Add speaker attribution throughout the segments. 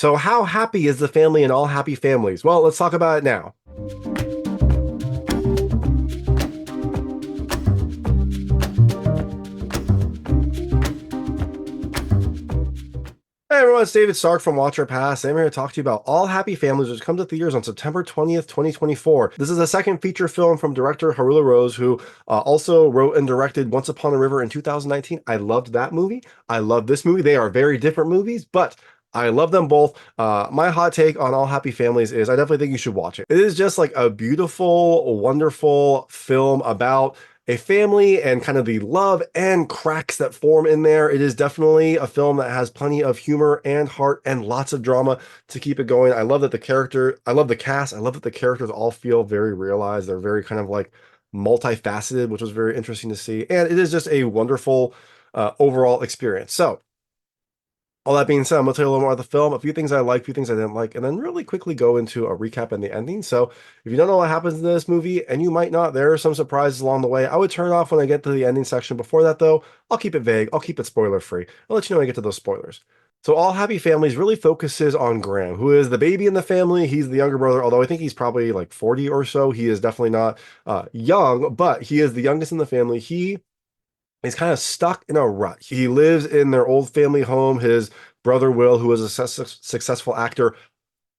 Speaker 1: So how happy is the family in All Happy Families? Well, let's talk about it now. Hey everyone, it's David Stark from Watcher Pass. I'm here to talk to you about All Happy Families, which comes to theaters on September 20th, 2024. This is the second feature film from director Haroula Rose, who also wrote and directed Once Upon a River in 2019. I loved that movie. I love this movie. They are very different movies, but I love them both. My hot take on All Happy Families is I definitely think you should watch it. It is just like a beautiful, wonderful film about a family and kind of the love and cracks that form in there. It is definitely a film that has plenty of humor and heart and lots of drama to keep it going. I love that I love the cast. I love that the characters all feel very realized. They're very kind of like multifaceted, which was very interesting to see. And it is just a wonderful overall experience. So, all that being said, I'm going to tell you a little more about the film, a few things I like, a few things I didn't like, and then really quickly go into a recap and the ending. So if you don't know what happens in this movie, and you might not, there are some surprises along the way. I would turn it off when I get to the ending section. Before that, though, I'll keep it vague. I'll keep it spoiler free. I'll let you know when I get to those spoilers. So All Happy Families really focuses on Graham, who is the baby in the family. He's the younger brother, although I think he's probably like 40 or so. He is definitely not young, but he is the youngest in the family. He's kind of stuck in a rut. He lives in their old family home. His brother Will, who is a successful actor,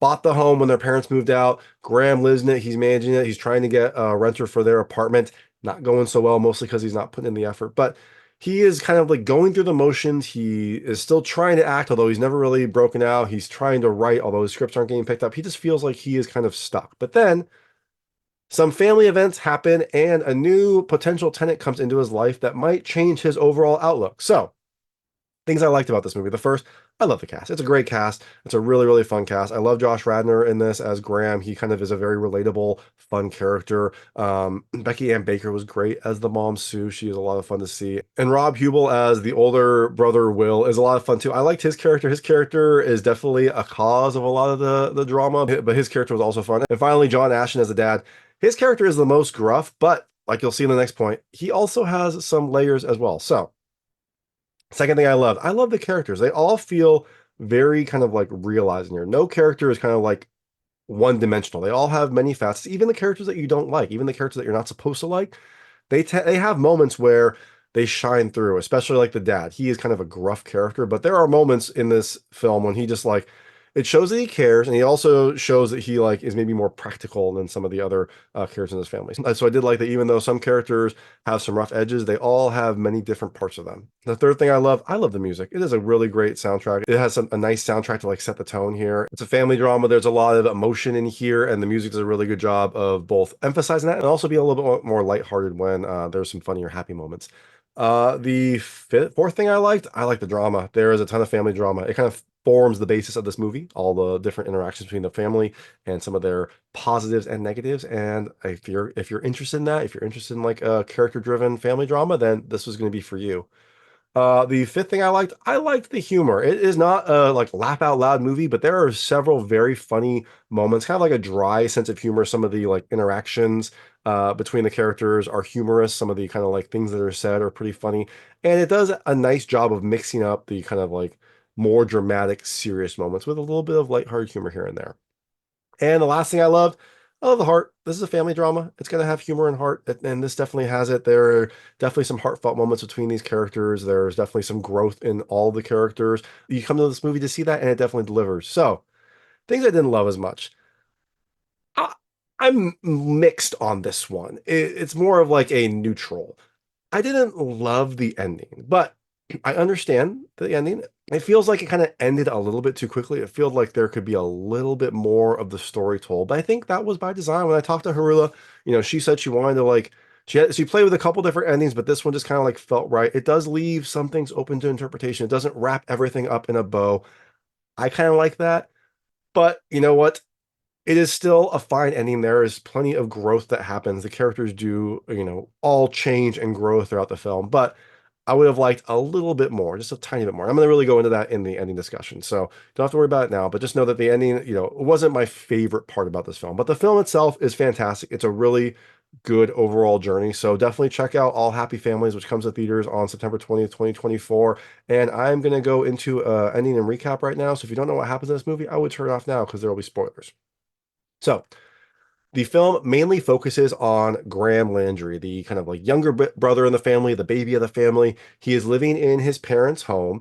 Speaker 1: bought the home when their parents moved out. Graham lives in it. He's managing it. He's trying to get a renter for their apartment. Not going so well, mostly because he's not putting in the effort. But he is kind of like going through the motions. He is still trying to act, although he's never really broken out. He's trying to write, although his scripts aren't getting picked up. He just feels like he is kind of stuck. But then some family events happen, and a new potential tenant comes into his life that might change his overall outlook. So, things I liked about this movie. The first, I love the cast. It's a great cast. It's a really, really fun cast. I love Josh Radnor in this as Graham. He kind of is a very relatable, fun character. Becky Ann Baker was great as the mom, Sue. She is a lot of fun to see. And Rob Huebel as the older brother, Will, is a lot of fun too. I liked his character. His character is definitely a cause of a lot of the drama, but his character was also fun. And finally, John Ashton as a dad. His character is the most gruff, but like you'll see in the next point, he also has some layers as well. So, second thing I love the characters. They all feel very kind of like realized in here. No character is kind of like one dimensional. They all have many facets. Even the characters that you don't like, even the characters that you're not supposed to like, they have moments where they shine through, especially like the dad. He is kind of a gruff character, but there are moments in this film when he just like it shows that he cares, and he also shows that he like is maybe more practical than some of the other characters in his family. So I did like that even though some characters have some rough edges, they all have many different parts of them. The third thing I love the music. It is a really great soundtrack. It has a nice soundtrack to like set the tone here. It's a family drama. There's a lot of emotion in here, and the music does a really good job of both emphasizing that and also being a little bit more lighthearted when there's some funny or happy moments. Fourth thing I liked the drama. There is a ton of family drama. It kind of forms the basis of this movie, all the different interactions between the family and some of their positives and negatives. And if you're interested in that, if you're interested in like a character-driven family drama, then this was going to be for you. The fifth thing I liked the humor. It is not a like laugh out loud movie, but there are several very funny moments, kind of like a dry sense of humor. Some of the like interactions between the characters are humorous. Some of the kind of like things that are said are pretty funny. And it does a nice job of mixing up the kind of like more dramatic, serious moments with a little bit of lighthearted humor here and there. And the last thing I love the heart. This is a family drama. It's going to have humor and heart, and this definitely has it. There are definitely some heartfelt moments between these characters. There's definitely some growth in all the characters. You come to this movie to see that, and it definitely delivers. So, things I didn't love as much. I, I'm mixed on this one. It's more of like a neutral. I didn't love the ending, but I understand the ending. It feels like it kind of ended a little bit too quickly. It feels like there could be a little bit more of the story told, but I think that was by design. When I talked to Haroula, she said she wanted to like she played with a couple different endings, but this one just kind of like felt right. It does leave some things open to interpretation. It doesn't wrap everything up in a bow. I kind of like that, but you know what? It is still a fine ending. There is plenty of growth that happens. The characters do, all change and grow throughout the film, but I would have liked a little bit more, just a tiny bit more. I'm going to really go into that in the ending discussion. So don't have to worry about it now, but just know that the ending, it wasn't my favorite part about this film, but the film itself is fantastic. It's a really good overall journey. So definitely check out All Happy Families, which comes to theaters on September 20th, 2024. And I'm going to go into ending and recap right now. So if you don't know what happens in this movie, I would turn it off now because there will be spoilers. So the film mainly focuses on Graham Landry, the kind of like younger brother in the family, the baby of the family. He is living in his parents' home.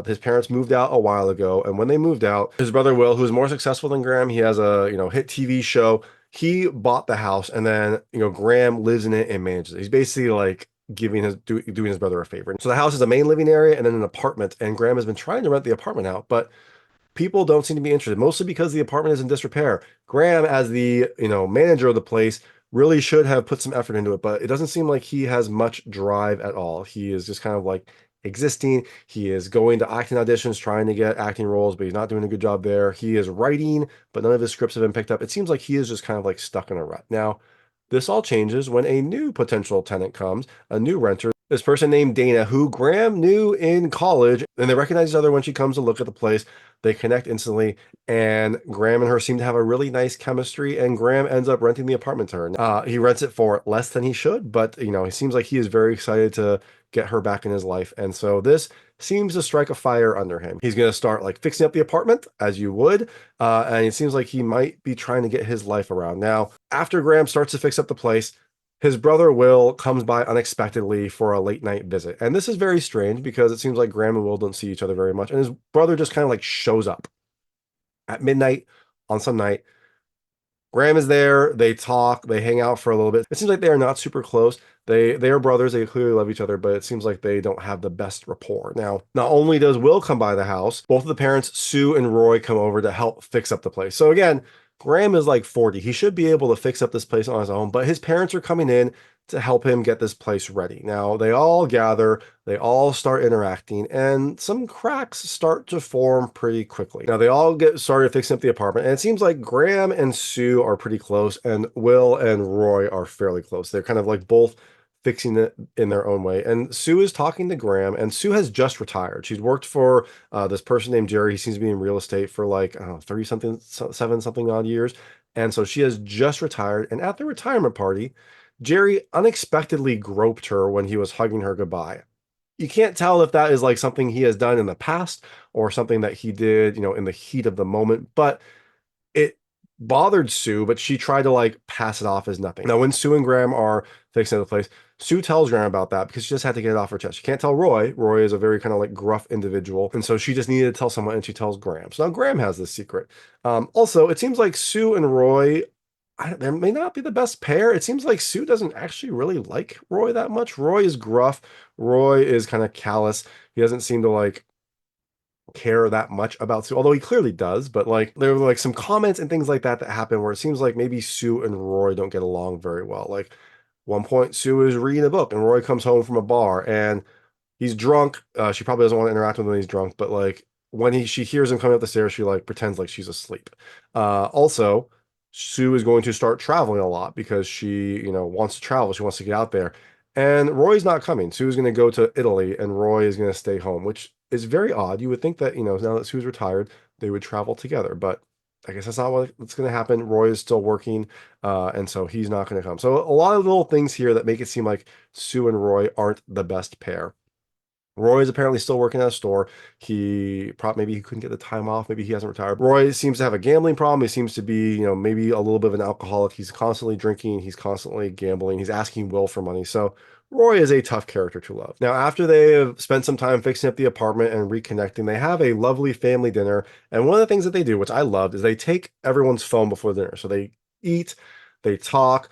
Speaker 1: His parents moved out a while ago, and when they moved out, his brother Will, who is more successful than Graham, he has a hit TV show. He bought the house, and then Graham lives in it and manages it. He's basically like doing his brother a favor. So the house is a main living area and then an apartment, and Graham has been trying to rent the apartment out, but people don't seem to be interested, mostly because the apartment is in disrepair. Graham, as the manager of the place, really should have put some effort into it, but it doesn't seem like he has much drive at all. He is just kind of like existing. He is going to acting auditions, trying to get acting roles, but he's not doing a good job there. He is writing, but none of his scripts have been picked up. It seems like he is just kind of like stuck in a rut. Now, this all changes when a new potential tenant comes, a new renter, this person named Dana, who Graham knew in college, and they recognize each other when she comes to look at the place. They connect instantly, and Graham and her seem to have a really nice chemistry, and Graham ends up renting the apartment to her. He rents it for less than he should, but he seems like he is very excited to get her back in his life, and so this seems to strike a fire under him. He's going to start like fixing up the apartment as you would, and it seems like he might be trying to get his life around. Now, after Graham starts to fix up the place, his brother Will comes by unexpectedly for a late night visit. And this is very strange because it seems like Graham and Will don't see each other very much. And his brother just kind of like shows up at midnight on some night. Graham is there. They talk. They hang out for a little bit. It seems like they are not super close. They are brothers. They clearly love each other, but it seems like they don't have the best rapport. Now, not only does Will come by the house, both of the parents, Sue and Roy, come over to help fix up the place. So again, Graham is like 40. He should be able to fix up this place on his own, but his parents are coming in to help him get this place ready. Now, they all gather, they all start interacting, and some cracks start to form pretty quickly. Now, they all get started fixing up the apartment, and it seems like Graham and Sue are pretty close, and Will and Roy are fairly close. They're kind of like both fixing it in their own way. And Sue is talking to Graham, and Sue has just retired. She's worked for this person named Jerry. He seems to be in real estate for like, I don't know, 30 something, 7 something odd years. And so she has just retired. And at the retirement party, Jerry unexpectedly groped her when he was hugging her goodbye. You can't tell if that is like something he has done in the past or something that he did, in the heat of the moment, but it bothered Sue, but she tried to like pass it off as nothing. Now, when Sue and Graham are fixing the place, Sue tells Graham about that because she just had to get it off her chest. She can't tell Roy. Roy is a very kind of like gruff individual. And so she just needed to tell someone, and she tells Graham. So now Graham has this secret. Also, it seems like Sue and Roy, they may not be the best pair. It seems like Sue doesn't actually really like Roy that much. Roy is gruff. Roy is kind of callous. He doesn't seem to like care that much about Sue, although he clearly does. But like there were like some comments and things like that that happen where it seems like maybe Sue and Roy don't get along very well. Like one point, Sue is reading a book and Roy comes home from a bar and he's drunk. She probably doesn't want to interact with him when he's drunk, but like when she hears him coming up the stairs, she like pretends like she's asleep. Also, Sue is going to start traveling a lot because she, wants to travel. She wants to get out there. And Roy's not coming. Sue's going to go to Italy and Roy is going to stay home, which is very odd. You would think that, now that Sue's retired, they would travel together, but I guess that's not what's going to happen. Roy is still working, and so he's not going to come. So a lot of little things here that make it seem like Sue and Roy aren't the best pair. Roy is apparently still working at a store. Maybe he couldn't get the time off. Maybe he hasn't retired. Roy seems to have a gambling problem. He seems to be, maybe a little bit of an alcoholic. He's constantly drinking. He's constantly gambling. He's asking Will for money. So Roy is a tough character to love. Now, after they have spent some time fixing up the apartment and reconnecting, they have a lovely family dinner. And one of the things that they do, which I loved, is they take everyone's phone before dinner. So they eat, they talk.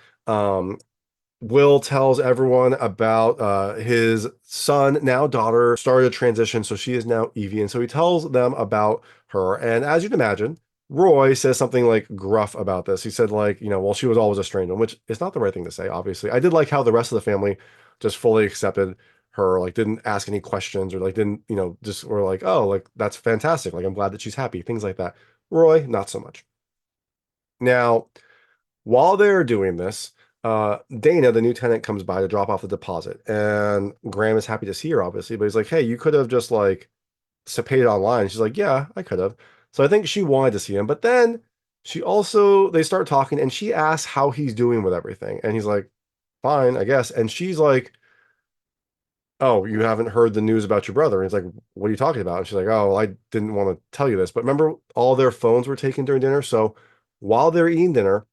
Speaker 1: Will tells everyone about his son, now daughter, started a transition, so she is now Evie. And so he tells them about her. And as you'd imagine, Roy says something like gruff about this. He said, like, well, she was always a stranger, which is not the right thing to say, obviously. I did like how the rest of the family just fully accepted her, like, didn't ask any questions or, like, didn't, just were like, oh, like, that's fantastic. Like, I'm glad that she's happy, things like that. Roy, not so much. Now, while they're doing this, Dana, the new tenant, comes by to drop off the deposit, and Graham is happy to see her, obviously, but he's like, "Hey, you could have just like paid it online." She's like, "Yeah, I could have." So I think she wanted to see him, but then they start talking, and she asks how he's doing with everything, and he's like, fine, I guess. And she's like, oh, you haven't heard the news about your brother. And he's like, what are you talking about? And she's like, oh, well, I didn't want to tell you this. But remember, all their phones were taken during dinner. So while they're eating dinner,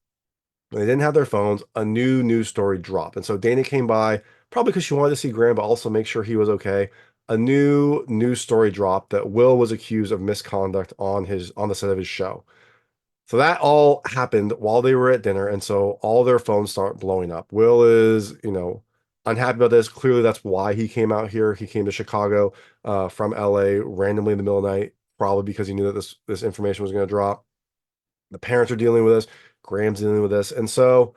Speaker 1: they didn't have their phones, a new news story dropped. And so Dana came by, probably because she wanted to see Graham, but also make sure he was okay. A new news story dropped that Will was accused of misconduct on the set of his show. So that all happened while they were at dinner, and so all their phones start blowing up. Will is, unhappy about this. Clearly, that's why he came out here. He came to Chicago from LA randomly in the middle of the night, probably because he knew that this information was going to drop. The parents are dealing with this. Graham's dealing with this, and so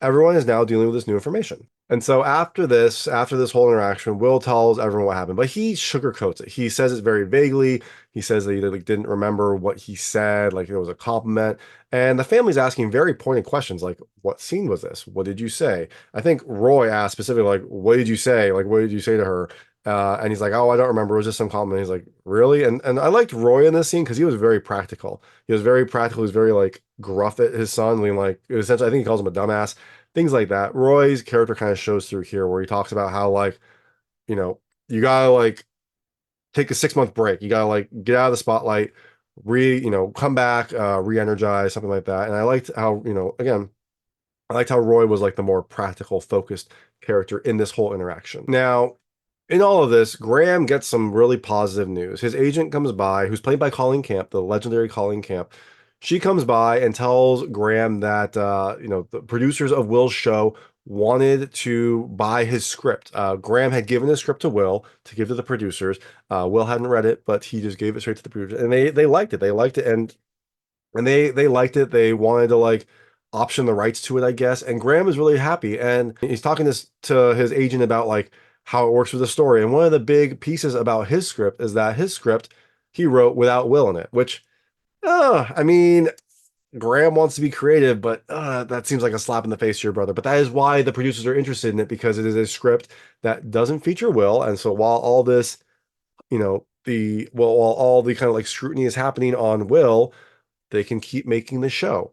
Speaker 1: everyone is now dealing with this new information. And so after this whole interaction, Will tells everyone what happened, but he sugarcoats it. He says it very vaguely. He says that he like didn't remember what he said, like it was a compliment. And the family's asking very pointed questions, like, "What scene was this? What did you say?" I think Roy asked specifically, like, "What did you say? Like, what did you say to her?" And he's like, "Oh, I don't remember. It was just some compliment." He's like, "Really?" And I liked Roy in this scene because he was very practical. He was very practical. He was very like gruff at his son, being like, essentially, I think he calls him a dumbass, things like that. Roy's character kind of shows through here where he talks about how like, you know, you gotta like take a 6 month break. You gotta like get out of the spotlight, come back, re-energize, something like that. And I liked how, again, I liked how Roy was like the more practical, focused character in this whole interaction. Now, in all of this, Graham gets some really positive news. His agent comes by, who's played by Colleen Camp, the legendary Colleen Camp. She comes by and tells Graham that the producers of Will's show wanted to buy his script. Graham had given his script to Will to give to the producers. Will hadn't read it, but he just gave it straight to the producers, and they liked it. They liked it, and they liked it. They wanted to like option the rights to it, I guess. And Graham is really happy, and he's talking this to his agent about like how it works with the story. And one of the big pieces about his script is that his script he wrote without Will in it, which, I mean, Graham wants to be creative, but that seems like a slap in the face to your brother. But that is why the producers are interested in it, because it is a script that doesn't feature Will. And so while all this, while all the kind of like scrutiny is happening on Will, they can keep making the show.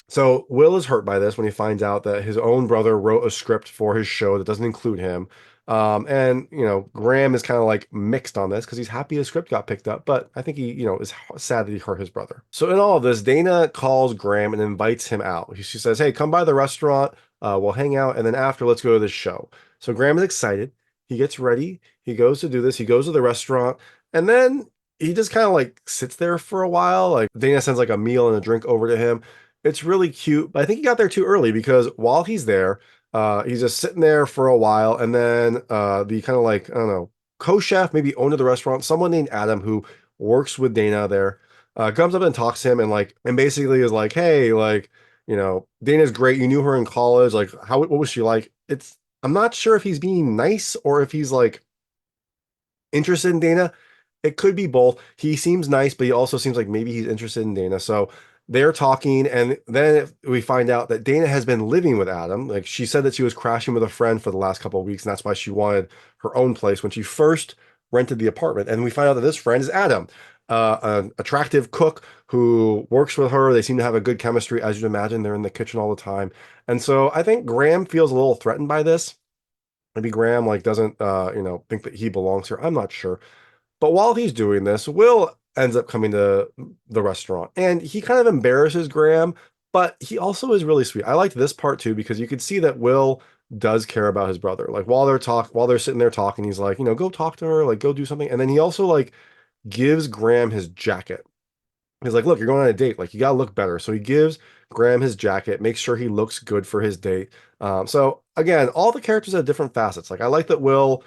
Speaker 1: So Will is hurt by this when he finds out that his own brother wrote a script for his show that doesn't include him. And Graham is kind of like mixed on this because he's happy his script got picked up, but I think he, is sad that he hurt his brother. So in all of this, Dana calls Graham and invites him out. She says, "Hey, come by the restaurant. We'll hang out, and then after, let's go to this show." So Graham is excited. He gets ready. He goes to do this. He goes to the restaurant, and then he just kind of like sits there for a while. Like Dana sends like a meal and a drink over to him. It's really cute, but I think he got there too early because while he's there, he's just sitting there for a while, and then the kind of like, I don't know, co-chef, maybe owner of the restaurant, someone named Adam who works with Dana there, comes up and talks to him and basically is like, "Hey, like, Dana's great. You knew her in college. Like, what was she like?" I'm not sure if he's being nice or if he's like interested in Dana. It could be both. He seems nice, but he also seems like maybe he's interested in Dana. So they're talking, and then we find out that Dana has been living with Adam. Like she said that she was crashing with a friend for the last couple of weeks, and that's why she wanted her own place when she first rented the apartment. And we find out that this friend is Adam, an attractive cook who works with her. They seem to have a good chemistry, as you'd imagine. They're in the kitchen all the time. And so I think Graham feels a little threatened by this. Maybe Graham like doesn't think that he belongs here. I'm not sure. But while he's doing this, Will ends up coming to the restaurant, and he kind of embarrasses Graham, but he also is really sweet. I liked this part too because you could see that Will does care about his brother. Like while they're sitting there talking, he's like, go talk to her, like go do something. And then he also like gives Graham his jacket. He's like, "Look, you're going on a date. Like, you got to look better." So he gives Graham his jacket, makes sure he looks good for his date. So again, all the characters have different facets. Like, I like that Will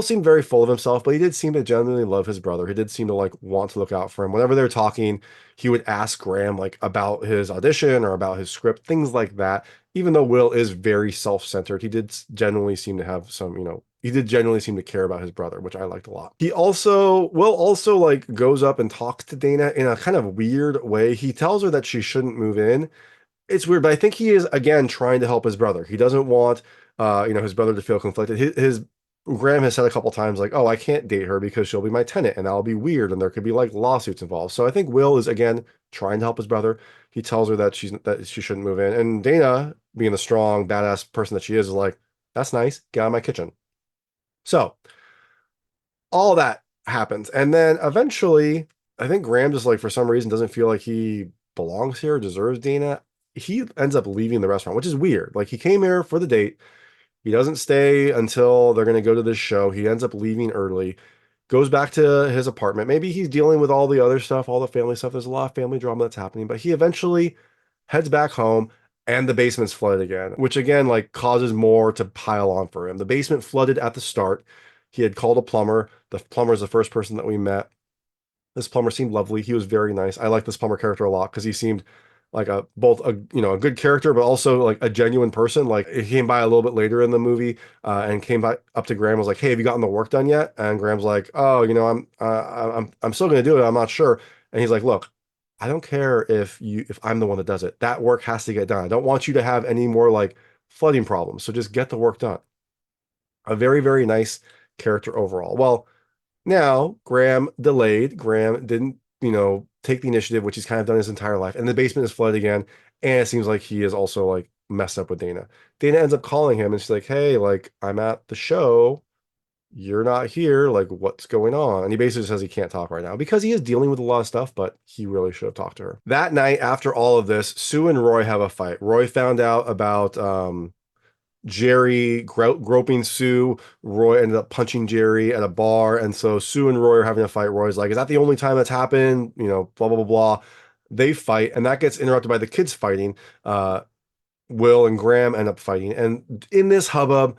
Speaker 1: seemed very full of himself, but he did seem to genuinely love his brother. He did seem to like want to look out for him. Whenever they're talking, he would ask Graham like about his audition or about his script, things like that. Even though Will is very self-centered, he did genuinely seem to have some, he did genuinely seem to care about his brother, which I liked a lot. Will also like goes up and talks to Dana in a kind of weird way. He tells her that she shouldn't move in. It's weird, but I think he is again trying to help his brother. He doesn't want his brother to feel conflicted. His Graham has said a couple times, like, oh, I can't date her because she'll be my tenant and that'll be weird and there could be like lawsuits involved. So I think Will is again trying to help his brother. He tells her that she shouldn't move in. And Dana, being the strong, badass person that she is like, that's nice. Get out of my kitchen. So all that happens. And then eventually, I think Graham just like for some reason doesn't feel like he belongs here, deserves Dana. He ends up leaving the restaurant, which is weird. Like he came here for the date. He doesn't stay until they're going to go to this show. He ends up leaving early, goes back to his apartment. Maybe he's dealing with all the other stuff, all the family stuff. There's a lot of family drama that's happening, but he eventually heads back home and the basement's flooded again, which again, like causes more to pile on for him. The basement flooded at the start. He had called a plumber. The plumber is the first person that we met. This plumber seemed lovely. He was very nice. I like this plumber character a lot because he seemed like a both a a good character, but also like a genuine person. Like he came by a little bit later in the movie and came by up to Graham, was like, "Hey, have you gotten the work done yet?" And Graham's like, "Oh, I'm still gonna do it. I'm not sure." And he's like, "Look, I don't care if I'm the one that does it. That work has to get done. I don't want you to have any more like flooding problems. So just get the work done." A very, very nice character overall. Well, now Graham delayed. Graham didn't, take the initiative, which he's kind of done his entire life. And the basement is flooded again. And it seems like he is also like messed up with Dana. Dana ends up calling him and she's like, "Hey, like I'm at the show. You're not here. Like, what's going on?" And he basically says he can't talk right now because he is dealing with a lot of stuff, but he really should have talked to her. That night, after all of this, Sue and Roy have a fight. Roy found out about Jerry groping Sue. Roy ended up punching Jerry at a bar. And so Sue and Roy are having a fight. Roy's like, "Is that the only time that's happened?" Blah, blah, blah, blah. They fight, and that gets interrupted by the kids fighting. Will and Graham end up fighting. And in this hubbub,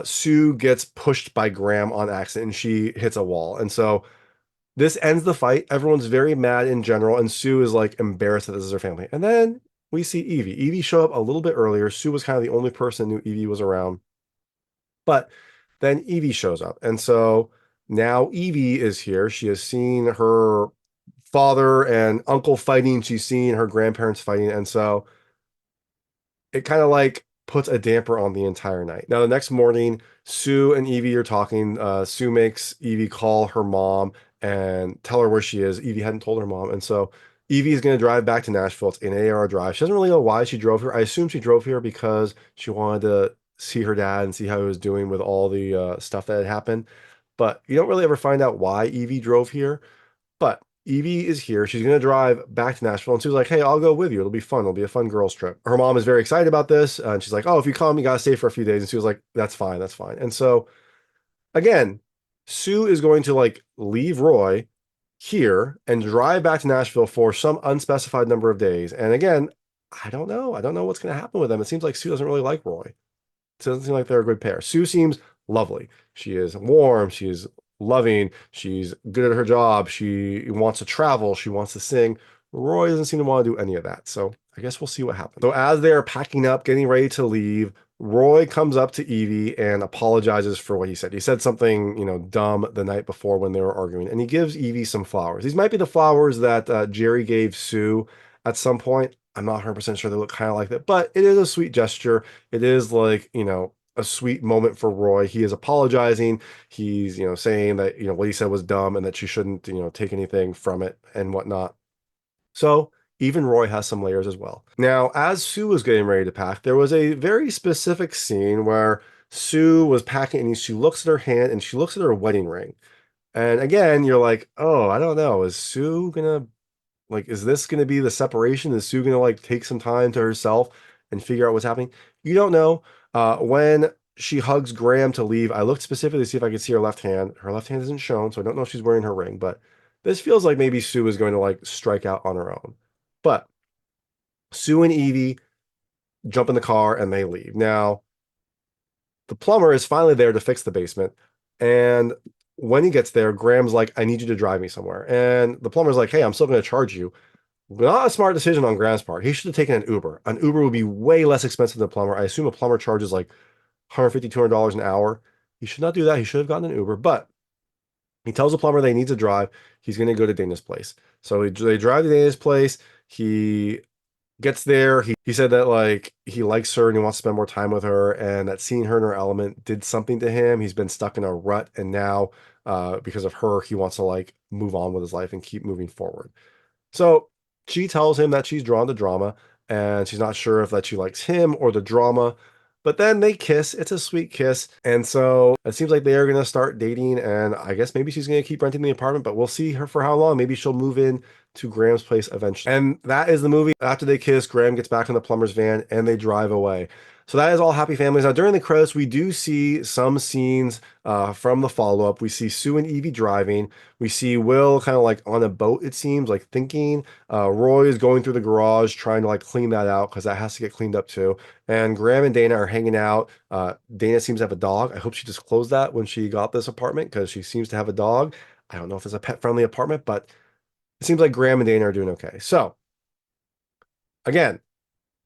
Speaker 1: Sue gets pushed by Graham on accident and she hits a wall. And so this ends the fight. Everyone's very mad in general, and Sue is like embarrassed that this is her family. And then we see Evie. Evie showed up a little bit earlier. Sue was kind of the only person who knew Evie was around. But then Evie shows up. And so now Evie is here. She has seen her father and uncle fighting. She's seen her grandparents fighting. And so it kind of like puts a damper on the entire night. Now, the next morning, Sue and Evie are talking. Sue makes Evie call her mom and tell her where she is. Evie hadn't told her mom. And so Evie is going to drive back to Nashville. It's an 8-hour drive. She doesn't really know why she drove here. I assume she drove here because she wanted to see her dad and see how he was doing with all the stuff that had happened. But you don't really ever find out why Evie drove here. But Evie is here. She's going to drive back to Nashville. And Sue's like, "Hey, I'll go with you. It'll be fun. It'll be a fun girls' trip." Her mom is very excited about this. And she's like, "Oh, if you come, you got to stay for a few days." And Sue was like, "That's fine. That's fine." And so, again, Sue is going to like leave Roy here and drive back to Nashville for some unspecified number of days. And again, I don't know. I don't know what's going to happen with them. It seems like Sue doesn't really like Roy. It doesn't seem like they're a good pair. Sue seems lovely. She is warm. She is loving. She's good at her job. She wants to travel. She wants to sing. Roy doesn't seem to want to do any of that. So I guess we'll see what happens. So as they are packing up, getting ready to leave, Roy comes up to Evie and apologizes for what he said. He said something, dumb the night before when they were arguing, and he gives Evie some flowers. These might be the flowers that Jerry gave Sue at some point. I'm not 100% sure they look kind of like that, but it is a sweet gesture. It is like, a sweet moment for Roy. He is apologizing. He's, saying that, what he said was dumb and that she shouldn't, take anything from it and whatnot. So even Roy has some layers as well. Now, as Sue was getting ready to pack, there was a very specific scene where Sue was packing and she looks at her hand and she looks at her wedding ring. And again, you're like, oh, I don't know. Is Sue gonna is this gonna be the separation? Is Sue gonna take some time to herself and figure out what's happening? You don't know. When she hugs Graham to leave, I looked specifically to see if I could see her left hand. Her left hand isn't shown, so I don't know if she's wearing her ring, but this feels like maybe Sue is going to strike out on her own. But Sue and Evie jump in the car and they leave. Now, the plumber is finally there to fix the basement. And when he gets there, Graham's like, "I need you to drive me somewhere." And the plumber's like, "Hey, I'm still going to charge you." Not a smart decision on Graham's part. He should have taken an Uber. An Uber would be way less expensive than a plumber. I assume a plumber charges like $150, $200 an hour. He should not do that. He should have gotten an Uber. But he tells the plumber they need to drive. He's going to go to Dana's place. So they drive to Dana's place. He gets there. He said that like he likes her and he wants to spend more time with her, and that seeing her in her element did something to him. He's been stuck in a rut, and now because of her, he wants to like move on with his life and keep moving forward. So she tells him that she's drawn to drama and she's not sure if that she likes him or the drama. But then they kiss. It's a sweet kiss. And so it seems like they are going to start dating. And I guess maybe she's going to keep renting the apartment, but we'll see her for how long. Maybe she'll move in to Graham's place eventually. And that is the movie. After they kiss, Graham gets back in the plumber's van and they drive away. So that is all happy families. Now, during the credits, we do see some scenes from the follow-up. We see Sue and Evie driving. We see Will kind of like on a boat, it seems, like thinking. Roy is going through the garage trying to like clean that out because that has to get cleaned up too. And Graham and Dana are hanging out. Dana seems to have a dog. I hope she disclosed that when she got this apartment because she seems to have a dog. I don't know if it's a pet-friendly apartment, but it seems like Graham and Dana are doing okay. So, again,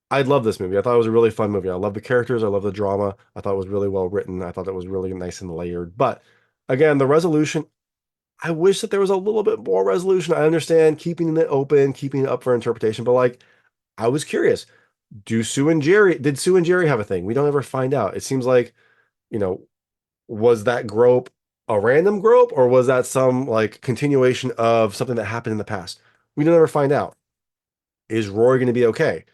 Speaker 1: I love this movie. I thought it was a really fun movie. I love the characters. I love the drama. I thought it was really well written. I thought it was really nice and layered. But again, the resolution, I wish that there was a little bit more resolution. I understand keeping it open, keeping it up for interpretation, but like, I was curious. Did Sue and Jerry have a thing? We don't ever find out. It seems like, you know, was that grope a random grope or was that some like continuation of something that happened in the past? We don't ever find out. Is Roy going to be okay?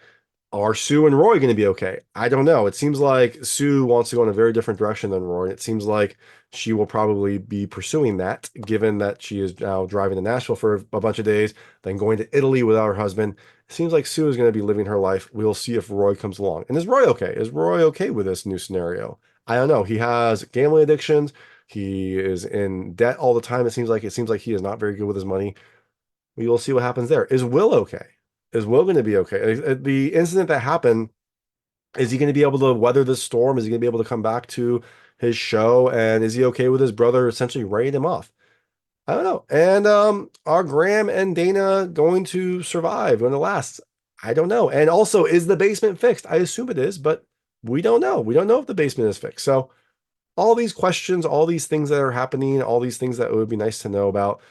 Speaker 1: Are Sue and Roy going to be okay? I don't know. It seems like Sue wants to go in a very different direction than Roy. It seems like she will probably be pursuing that, given that she is now driving to Nashville for a bunch of days, then going to Italy without her husband. It seems like Sue is going to be living her life. We'll see if Roy comes along. And is Roy okay? Is Roy okay with this new scenario? I don't know. He has gambling addictions. He is in debt all the time. It seems like he is not very good with his money. We will see what happens there. Is Will okay? Is Will going to be okay? The incident that happened, is he going to be able to weather this storm? Is he going to be able to come back to his show? And is he okay with his brother essentially writing him off? I don't know. And are Graham and Dana going to survive when it lasts? I don't know. And also, is the basement fixed? I assume it is, but we don't know. We don't know if the basement is fixed. So all these questions, all these things that are happening, all these things that it would be nice to know about.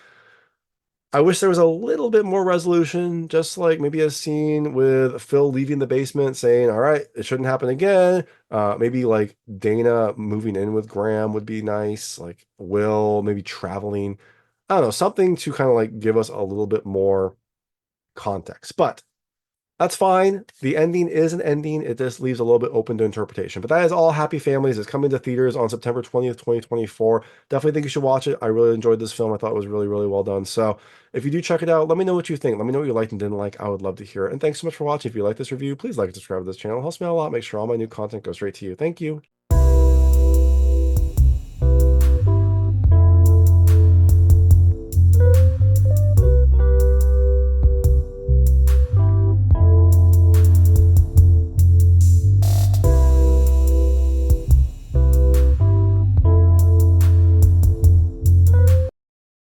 Speaker 1: I wish there was a little bit more resolution, just like maybe a scene with Phil leaving the basement saying, all right, it shouldn't happen again. Maybe like Dana moving in with Graham would be nice. Like Will maybe traveling. I don't know, something to kind of like give us a little bit more context. But that's fine. The ending is an ending. It just leaves a little bit open to interpretation. But that is all Happy Families. It's coming to theaters on September 20th, 2024. Definitely think you should watch it. I really enjoyed this film. I thought it was really, really well done. So if you do check it out, let me know what you think. Let me know what you liked and didn't like. I would love to hear it. And thanks so much for watching. If you like this review, please like and subscribe to this channel. It helps me out a lot. Make sure all my new content goes straight to you. Thank you.